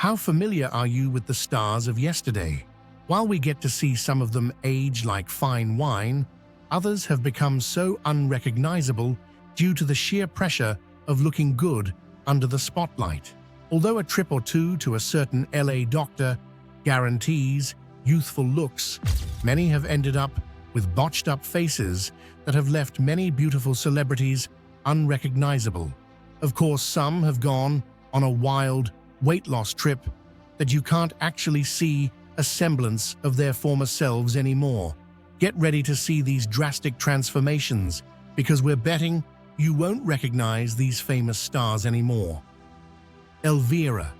How familiar are you with the stars of yesterday? While we get to see some of them age like fine wine, others have become so unrecognizable due to the sheer pressure of looking good under the spotlight. Although a trip or two to a certain LA doctor guarantees youthful looks, many have ended up with botched-up faces that have left many beautiful celebrities unrecognizable. Of course, some have gone on a wild weight loss trip that you can't actually see a semblance of their former selves anymore. Get ready to see these drastic transformations because we're betting you won't recognize these famous stars anymore. Elvira.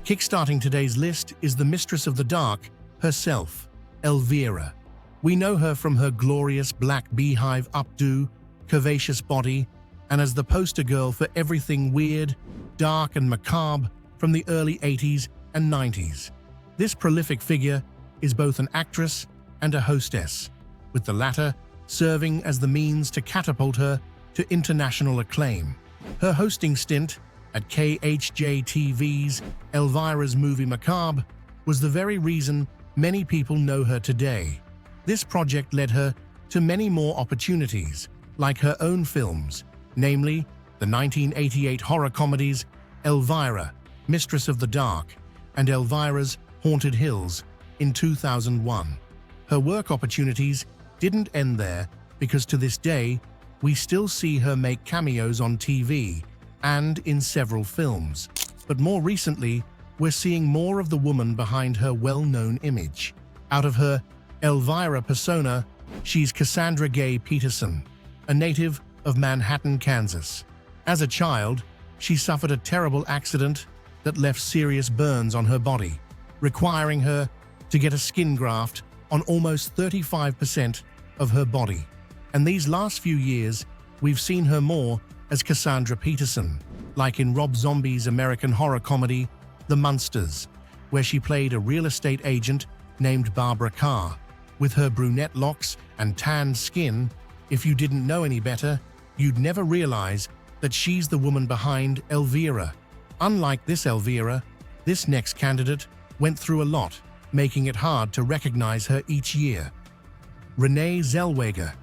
Kickstarting today's list is the Mistress of the Dark herself, Elvira. We know her from her glorious black beehive updo, curvaceous body, and as the poster girl for everything weird, dark, and macabre from the early 80s and 90s. This prolific figure is both an actress and a hostess, with the latter serving as the means to catapult her to international acclaim. Her hosting stint at KHJ-TV's Elvira's Movie Macabre was the very reason many people know her today. This project led her to many more opportunities, like her own films, namely the 1988 horror comedies Elvira, Mistress of the Dark, and Elvira's Haunted Hills in 2001. Her work opportunities didn't end there because to this day, we still see her make cameos on TV and in several films. But more recently, we're seeing more of the woman behind her well-known image. Out of her Elvira persona, she's Cassandra Gay Peterson, a native of Manhattan, Kansas. As a child, she suffered a terrible accident that left serious burns on her body, requiring her to get a skin graft on almost 35% of her body. And these last few years, we've seen her more as Cassandra Peterson, like in Rob Zombie's American horror comedy, The Munsters, where she played a real estate agent named Barbara Carr. With her brunette locks and tanned skin, if you didn't know any better, you'd never realize that she's the woman behind Elvira. Unlike this Elvira, this next candidate went through a lot, making it hard to recognize her each year. Renee Zellweger.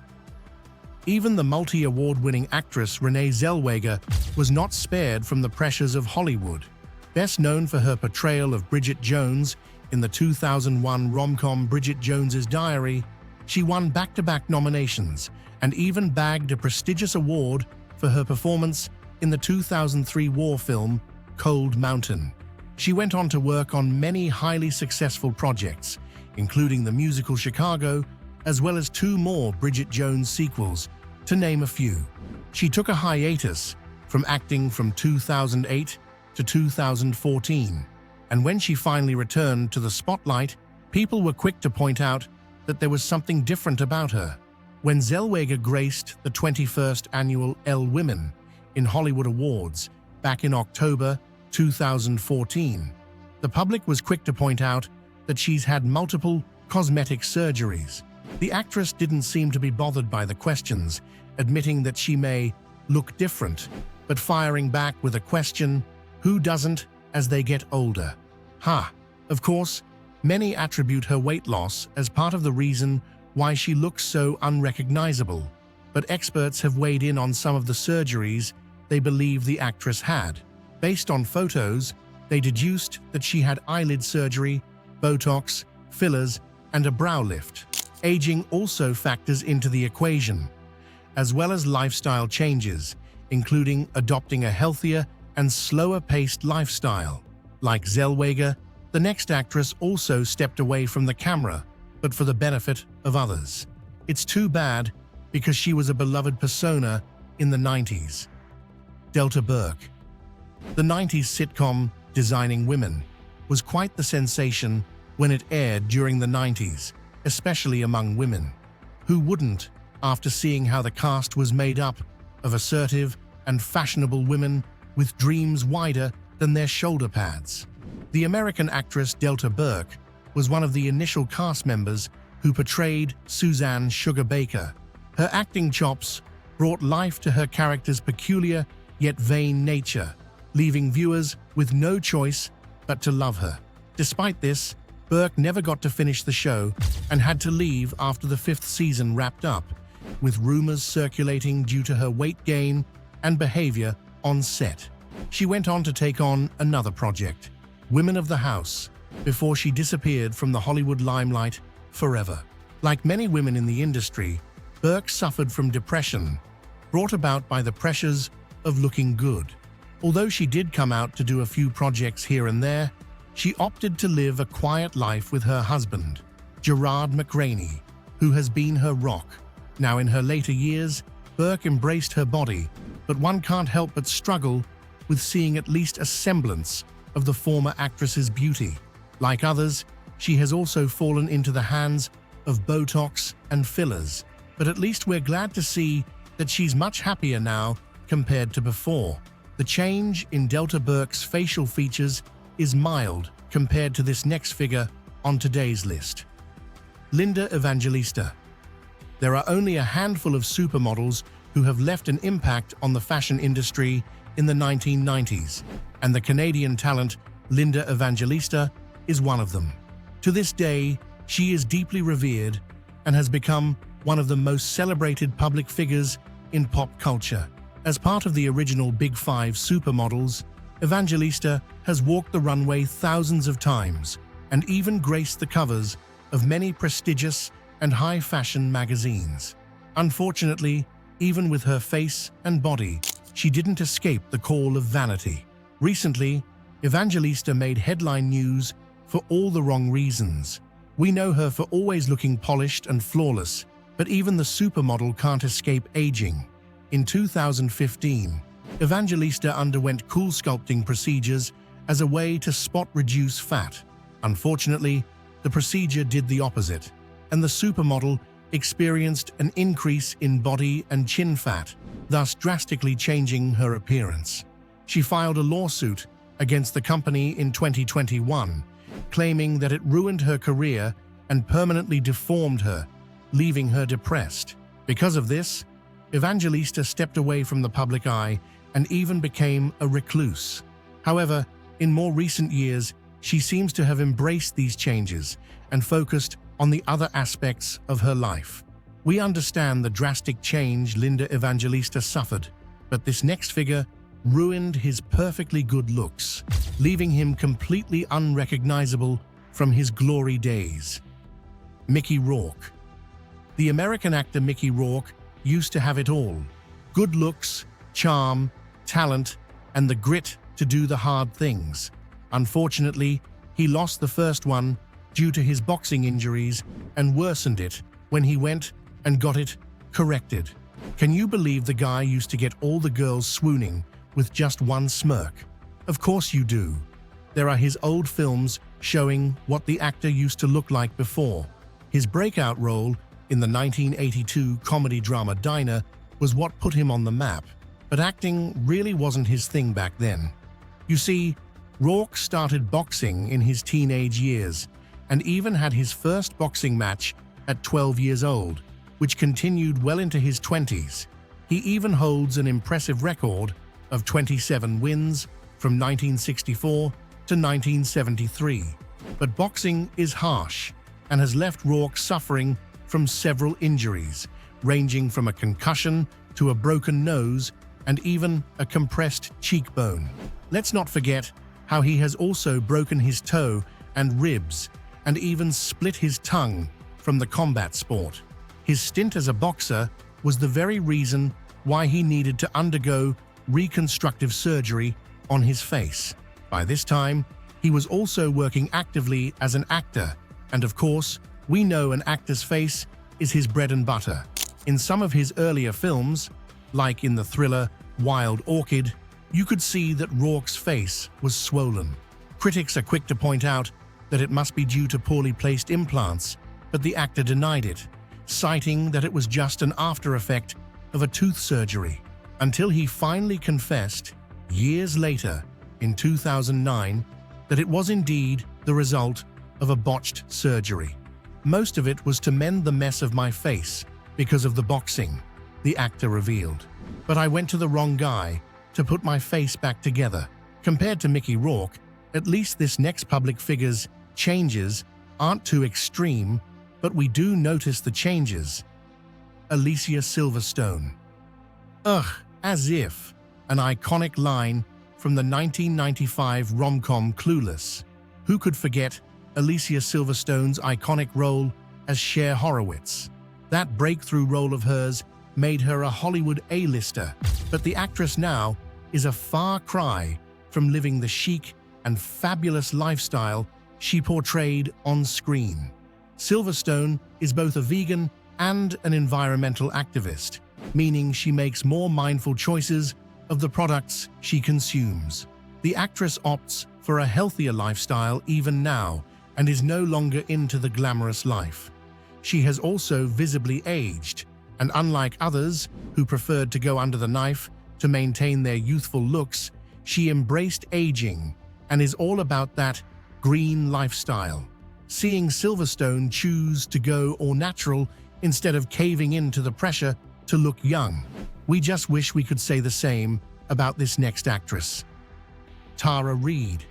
Even the multi-award-winning actress Renee Zellweger was not spared from the pressures of Hollywood. Best known for her portrayal of Bridget Jones in the 2001 rom-com Bridget Jones's Diary, she won back-to-back nominations and even bagged a prestigious award for her performance in the 2003 war film Cold Mountain. She went on to work on many highly successful projects, including the musical Chicago, as well as 2 more Bridget Jones sequels, to name a few. She took a hiatus from acting from 2008 to 2014, and when she finally returned to the spotlight, people were quick to point out that there was something different about her. When Zellweger graced the 21st annual Elle Women in Hollywood Awards back in October 2014, the public was quick to point out that she's had multiple cosmetic surgeries. The actress didn't seem to be bothered by the questions, admitting that she may look different, but firing back with a question, who doesn't as they get older? Of course, many attribute her weight loss as part of the reason why she looks so unrecognizable, but experts have weighed in on some of the surgeries they believe the actress had. Based on photos, they deduced that she had eyelid surgery, Botox, fillers, and a brow lift. Aging also factors into the equation, as well as lifestyle changes, including adopting a healthier and slower-paced lifestyle. Like Zellweger, the next actress also stepped away from the camera, but for the benefit of others. It's too bad because she was a beloved persona in the 90s. Delta Burke. The 90s sitcom Designing Women was quite the sensation when it aired during the 90s, especially among women. Who wouldn't, after seeing how the cast was made up of assertive and fashionable women with dreams wider than their shoulder pads? The American actress Delta Burke was one of the initial cast members who portrayed Suzanne Sugar Baker. Her acting chops brought life to her character's peculiar yet vain nature, leaving viewers with no choice but to love her. Despite this, Burke never got to finish the show and had to leave after the 5th season wrapped up, with rumors circulating due to her weight gain and behavior on set. She went on to take on another project, Women of the House, before she disappeared from the Hollywood limelight forever. Like many women in the industry, Burke suffered from depression, brought about by the pressures of looking good. Although she did come out to do a few projects here and there, she opted to live a quiet life with her husband, Gerard McRaney, who has been her rock. Now in her later years, Burke embraced her body, but one can't help but struggle with seeing at least a semblance of the former actress's beauty. Like others, she has also fallen into the hands of Botox and fillers, but at least we're glad to see that she's much happier now compared to before. The change in Delta Burke's facial features is mild compared to this next figure on today's list. Linda Evangelista. There are only a handful of supermodels who have left an impact on the fashion industry in the 1990s, and the Canadian talent Linda Evangelista is one of them. To this day, she is deeply revered and has become one of the most celebrated public figures in pop culture. As part of the original Big Five supermodels, Evangelista has walked the runway thousands of times and even graced the covers of many prestigious and high-fashion magazines. Unfortunately, even with her face and body, she didn't escape the call of vanity. Recently, Evangelista made headline news for all the wrong reasons. We know her for always looking polished and flawless, but even the supermodel can't escape aging. In 2015, Evangelista underwent cool sculpting procedures as a way to spot-reduce fat. Unfortunately, the procedure did the opposite, and the supermodel experienced an increase in body and chin fat, thus drastically changing her appearance. She filed a lawsuit against the company in 2021, claiming that it ruined her career and permanently deformed her, leaving her depressed. Because of this, Evangelista stepped away from the public eye and even became a recluse. However, in more recent years, she seems to have embraced these changes and focused on the other aspects of her life. We understand the drastic change Linda Evangelista suffered, but this next figure ruined his perfectly good looks, leaving him completely unrecognizable from his glory days. Mickey Rourke. The American actor Mickey Rourke used to have it all: good looks, charm, talent, and the grit to do the hard things. Unfortunately, he lost the first one due to his boxing injuries and worsened it when he went and got it corrected. Can you believe the guy used to get all the girls swooning with just one smirk? Of course you do. There are his old films showing what the actor used to look like before. His breakout role in the 1982 comedy drama Dinah was what put him on the map, but acting really wasn't his thing back then. You see, Rourke started boxing in his teenage years and even had his first boxing match at 12 years old, which continued well into his 20s. He even holds an impressive record of 27 wins from 1964 to 1973. But boxing is harsh and has left Rourke suffering from several injuries, ranging from a concussion to a broken nose and even a compressed cheekbone. Let's not forget how he has also broken his toe and ribs and even split his tongue from the combat sport. His stint as a boxer was the very reason why he needed to undergo reconstructive surgery on his face. By this time, he was also working actively as an actor, and of course, we know an actor's face is his bread and butter. In some of his earlier films, like in the thriller Wild Orchid, you could see that Rourke's face was swollen. Critics are quick to point out that it must be due to poorly placed implants, but the actor denied it, citing that it was just an after effect of a tooth surgery, until he finally confessed, years later, in 2009, that it was indeed the result of a botched surgery. Most of it was to mend the mess of my face because of the boxing, the actor revealed. But I went to the wrong guy to put my face back together. Compared to Mickey Rourke, At least this next public figure's changes aren't too extreme, but we do notice the changes. Alicia Silverstone. Ugh, as if. An iconic line from the 1995 rom-com Clueless. Who could forget Alicia Silverstone's iconic role as Cher Horowitz? That breakthrough role of hers made her a Hollywood A-lister, but the actress now is a far cry from living the chic and fabulous lifestyle she portrayed on screen. Silverstone is both a vegan and an environmental activist, meaning she makes more mindful choices of the products she consumes. The actress opts for a healthier lifestyle even now and is no longer into the glamorous life. She has also visibly aged, and unlike others who preferred to go under the knife to maintain their youthful looks, she embraced aging and is all about that green lifestyle. Seeing Silverstone choose to go all natural instead of caving into the pressure to look young, we just wish we could say the same about this next actress. Tara Reid.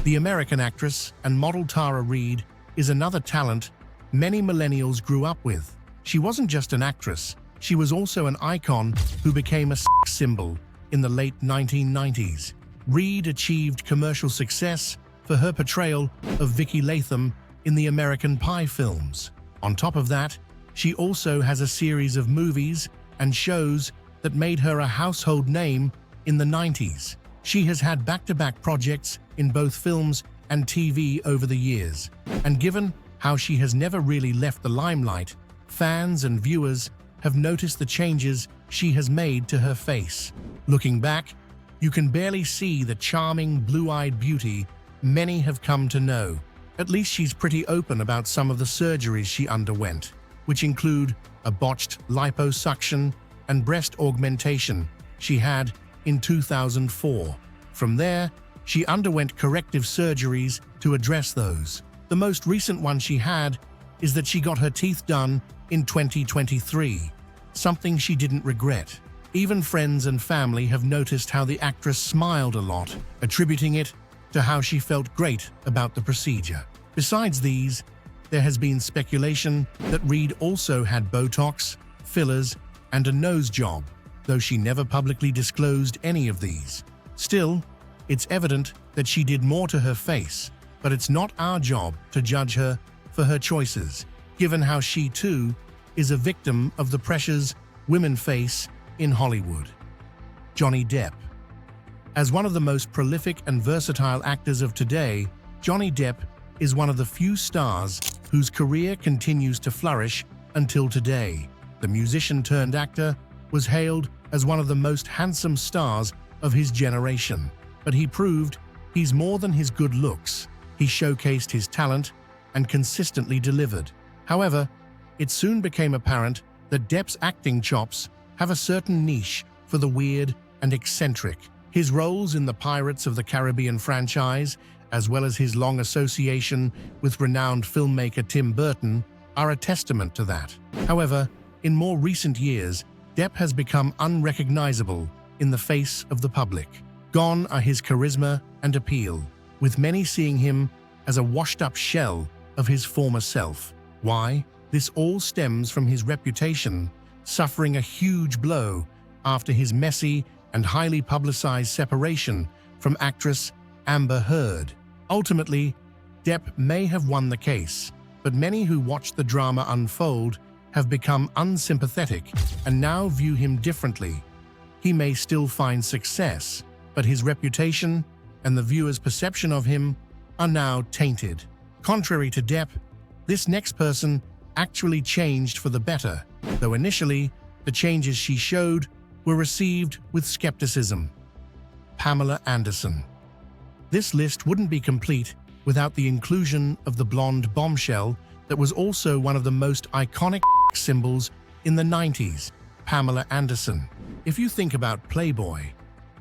The American actress and model Tara Reid is another talent many millennials grew up with. She wasn't just an actress, she was also an icon who became a sex symbol in the late 1990s. Reid achieved commercial success for her portrayal of Vicky Latham in the American Pie films. On top of that, she also has a series of movies and shows that made her a household name in the 90s. She has had back-to-back projects in both films and TV over the years, and given how she has never really left the limelight, fans and viewers have noticed the changes she has made to her face. Looking back, you can barely see the charming blue-eyed beauty many have come to know. At least she's pretty open about some of the surgeries she underwent, which include a botched liposuction and breast augmentation she had in 2004. From there, she underwent corrective surgeries to address those. The most recent one she had is that she got her teeth done in 2023, something she didn't regret. Even friends and family have noticed how the actress smiled a lot, attributing it to how she felt great about the procedure. Besides these, there has been speculation that Reid also had Botox, fillers, and a nose job, though she never publicly disclosed any of these. Still, it's evident that she did more to her face, but it's not our job to judge her for her choices, given how she too is a victim of the pressures women face in Hollywood. Johnny Depp. As one of the most prolific and versatile actors of today, Johnny Depp is one of the few stars whose career continues to flourish until today. The musician-turned-actor was hailed as one of the most handsome stars of his generation, but he proved he's more than his good looks. He showcased his talent and consistently delivered. However, it soon became apparent that Depp's acting chops have a certain niche for the weird and eccentric. His roles in the Pirates of the Caribbean franchise, as well as his long association with renowned filmmaker Tim Burton, are a testament to that. However, in more recent years, Depp has become unrecognizable in the face of the public. Gone are his charisma and appeal, with many seeing him as a washed-up shell of his former self. Why? This all stems from his reputation suffering a huge blow after his messy and highly publicized separation from actress Amber Heard. Ultimately, Depp may have won the case, but many who watched the drama unfold have become unsympathetic and now view him differently. He may still find success, but his reputation and the viewer's perception of him are now tainted. Contrary to Depp, this next person actually changed for the better, though initially the changes she showed were received with skepticism. Pamela Anderson. This list wouldn't be complete without the inclusion of the blonde bombshell that was also one of the most iconic symbols in the 90s, Pamela Anderson. If you think about Playboy,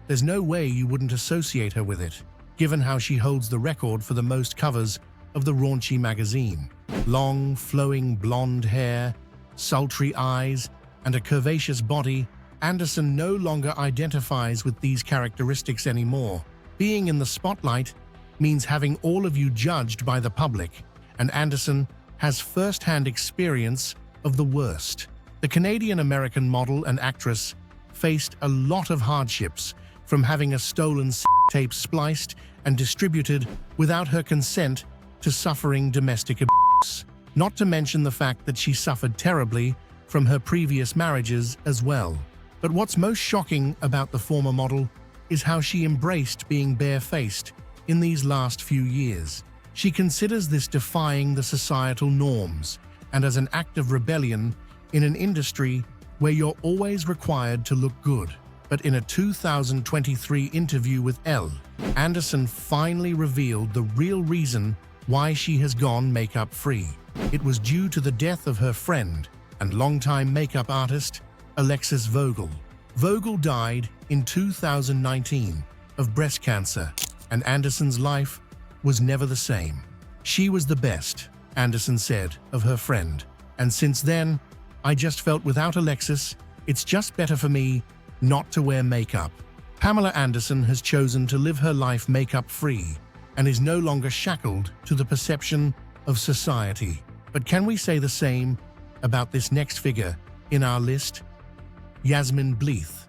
there's no way you wouldn't associate her with it, given how she holds the record for the most covers of the raunchy magazine. Long, flowing blonde hair, sultry eyes, and a curvaceous body, Anderson no longer identifies with these characteristics anymore. Being in the spotlight means having all of you judged by the public, and Anderson has first-hand experience of the worst. The Canadian-American model and actress faced a lot of hardships, from having a stolen tape spliced and distributed without her consent to suffering domestic abuse. Not to mention the fact that she suffered terribly from her previous marriages as well. But what's most shocking about the former model is how she embraced being barefaced in these last few years. She considers this defying the societal norms and as an act of rebellion in an industry where you're always required to look good. But in a 2023 interview with Elle, Anderson finally revealed the real reason why she has gone makeup-free. It was due to the death of her friend and longtime makeup artist, Alexis Vogel. Vogel died in 2019 of breast cancer, and Anderson's life was never the same. She was the best, Anderson said of her friend, and since then, I just felt without Alexis, it's just better for me not to wear makeup. Pamela Anderson has chosen to live her life makeup-free and is no longer shackled to the perception of society. But can we say the same about this next figure in our list? Yasmine Bleeth.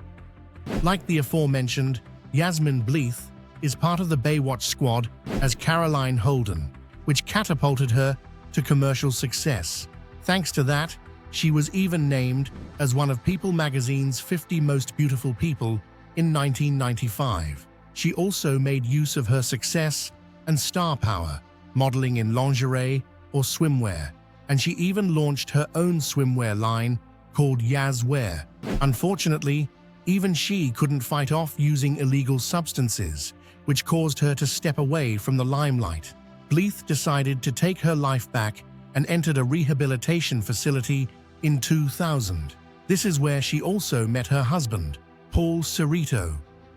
Like the aforementioned, Yasmine Bleeth is part of the Baywatch squad as Caroline Holden, which catapulted her to commercial success. Thanks to that, she was even named as one of People magazine's 50 Most Beautiful People in 1995. She also made use of her success and star power, modeling in lingerie or swimwear, and she even launched her own swimwear line called Yas Wear. Unfortunately, even she couldn't fight off using illegal substances, which caused her to step away from the limelight. Bleeth decided to take her life back and entered a rehabilitation facility in 2000. This is where she also met her husband, Paul Cerrito,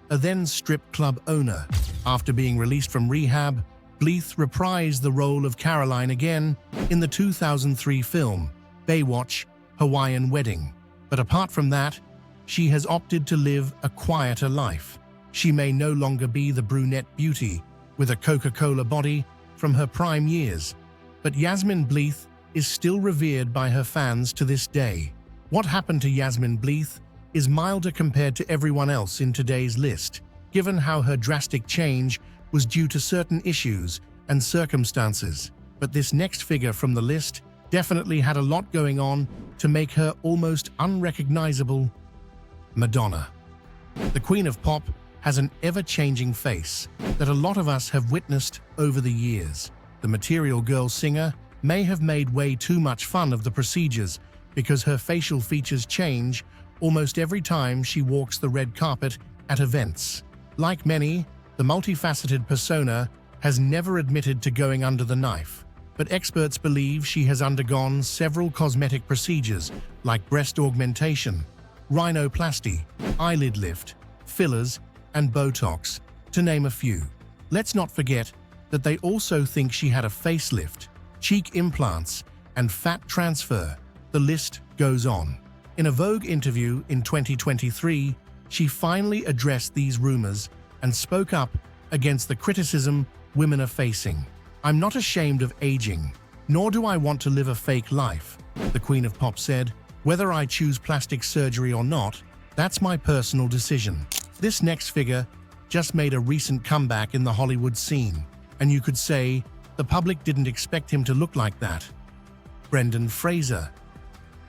a then strip club owner. After being released from rehab, Bleeth reprised the role of Caroline again in the 2003 film Baywatch: Hawaiian Wedding. But apart from that, she has opted to live a quieter life. She may no longer be the brunette beauty with a Coca-Cola body from her prime years, but Yasmine Bleeth is still revered by her fans to this day. What happened to Yasmine Bleeth is milder compared to everyone else in today's list, given how her drastic change was due to certain issues and circumstances. But this next figure from the list definitely had a lot going on to make her almost unrecognizable. Madonna. The Queen of Pop has an ever-changing face that a lot of us have witnessed over the years. The Material Girl singer may have made way too much fun of the procedures because her facial features change almost every time she walks the red carpet at events. Like many, the multifaceted persona has never admitted to going under the knife, but experts believe she has undergone several cosmetic procedures like breast augmentation, rhinoplasty, eyelid lift, fillers, and Botox, to name a few. Let's not forget that they also think she had a facelift, cheek implants, and fat transfer. The list goes on. In a Vogue interview in 2023, she finally addressed these rumors and spoke up against the criticism women are facing. "I'm not ashamed of aging, nor do I want to live a fake life," the Queen of Pop said. "Whether I choose plastic surgery or not, that's my personal decision." This next figure just made a recent comeback in the Hollywood scene, and you could say the public didn't expect him to look like that. Brendan Fraser.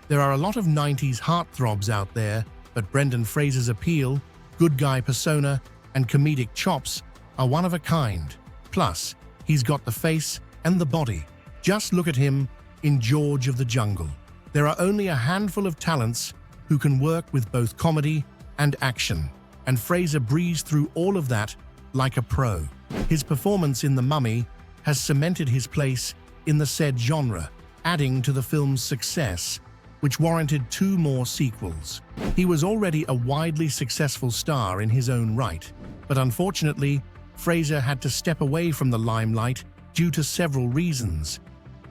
There are a lot of 90s heartthrobs out there, but Brendan Fraser's appeal, good guy persona, and comedic chops are one of a kind. Plus, he's got the face and the body. Just look at him in George of the Jungle. There are only a handful of talents who can work with both comedy and action, and Fraser breezed through all of that like a pro. His performance in The Mummy has cemented his place in the said genre, adding to the film's success, which warranted 2 more sequels. He was already a widely successful star in his own right, but unfortunately, Fraser had to step away from the limelight due to several reasons.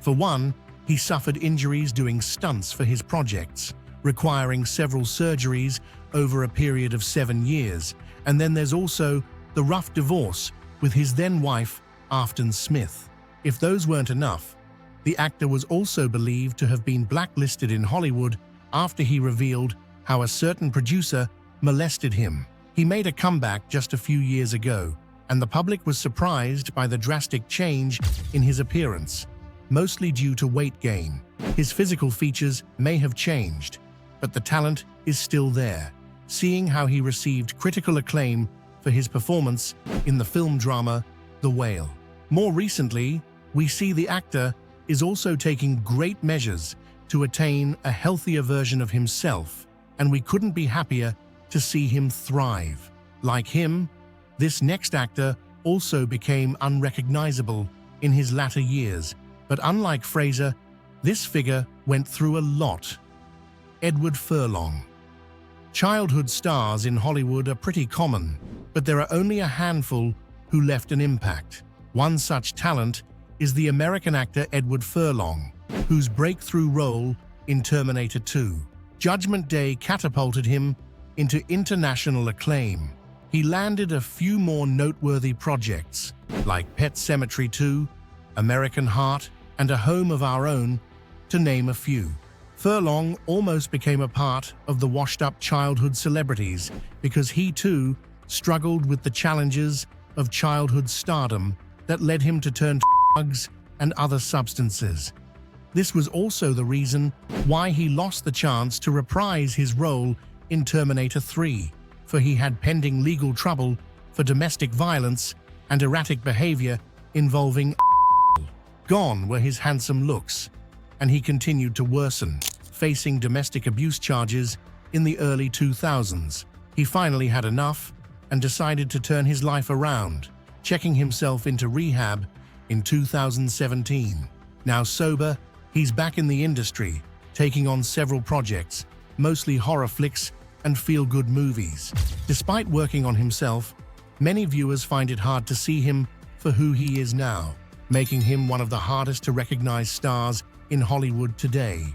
For one, he suffered injuries doing stunts for his projects, requiring several surgeries over a period of 7 years, and then there's also the rough divorce with his then wife Afton Smith. If those weren't enough, the actor was also believed to have been blacklisted in Hollywood after he revealed how a certain producer molested him. He made a comeback just a few years ago, and the public was surprised by the drastic change in his appearance, mostly due to weight gain. His physical features may have changed, but the talent is still there, seeing how he received critical acclaim for his performance in the film drama The Whale. More recently, we see the actor is also taking great measures to attain a healthier version of himself, and we couldn't be happier to see him thrive. Like him, this next actor also became unrecognizable in his latter years, but unlike Fraser, this figure went through a lot. Edward Furlong. Childhood stars in Hollywood are pretty common, but there are only a handful who left an impact. One such talent is the American actor Edward Furlong, whose breakthrough role in Terminator 2, Judgment Day, catapulted him into international acclaim. He landed a few more noteworthy projects, like Pet Sematary 2, American Heart, and A Home of Our Own, to name a few. Furlong almost became a part of the washed-up childhood celebrities because he too struggled with the challenges of childhood stardom that led him to turn to drugs and other substances. This was also the reason why he lost the chance to reprise his role in Terminator 3, for he had pending legal trouble for domestic violence and erratic behavior involving. Gone were his handsome looks, and he continued to worsen, facing domestic abuse charges in the early 2000s. He finally had enough and decided to turn his life around, checking himself into rehab in 2017. Now sober, he's back in the industry, taking on several projects, mostly horror flicks and feel-good movies. Despite working on himself, many viewers find it hard to see him for who he is now, making him one of the hardest to recognize stars in Hollywood today.